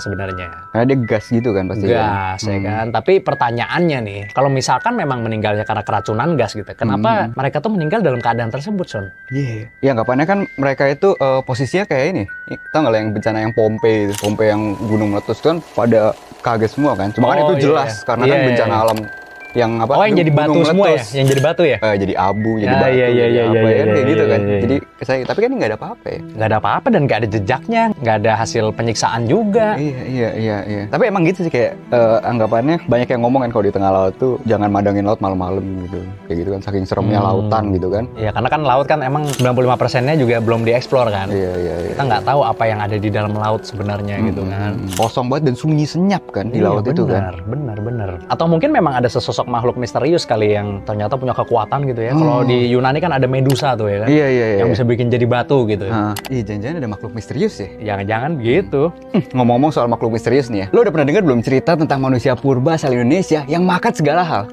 sebenarnya. Karena dia gas gitu kan pasti. Gas ya kan. Tapi pertanyaannya nih, kalau misalkan memang meninggalnya karena keracunan gas gitu, kenapa mereka tuh meninggal dalam keadaan tersebut, Son? Iya. Ya anggapannya kan mereka itu posisinya kayak ini. Tau nggak lah yang bencana yang Pompei itu, Pompei yang gunung meletus kan pada kaget semua kan. Cuma kan itu jelas karena kan bencana alam yang apa? Oh, yang jadi batu semua ya? Yang jadi batu ya? Jadi abu, jadi batu, iya, kayak gitu kan. iya. Jadi tapi kan ini nggak ada apa-apa ya. Nggak ada apa-apa dan nggak ada jejaknya, nggak ada hasil penyiksaan juga. Iya. Tapi emang gitu sih kayak anggapannya banyak yang ngomong kan kalau di tengah laut tuh jangan mandangin laut malam-malam gitu. Kayak gitu kan saking seremnya lautan gitu kan. Iya, karena kan laut kan emang 95%-nya juga belum dieksplor kan. Iya. Kita nggak tahu apa yang ada di dalam laut sebenarnya gitu kan. Kosong banget dan sunyi senyap kan di laut itu kan. Benar. Atau mungkin memang ada sesosok makhluk misterius kali yang ternyata punya kekuatan gitu ya. Kalau di Yunani kan ada Medusa tuh ya kan. Iya. Yang bisa bikin jadi batu gitu. Iya, jangan-jangan ada makhluk misterius ya. Jangan-jangan gitu. Ngomong-ngomong soal makhluk misterius nih ya. Lo udah pernah dengar belum cerita tentang manusia purba asal Indonesia yang makan segala hal?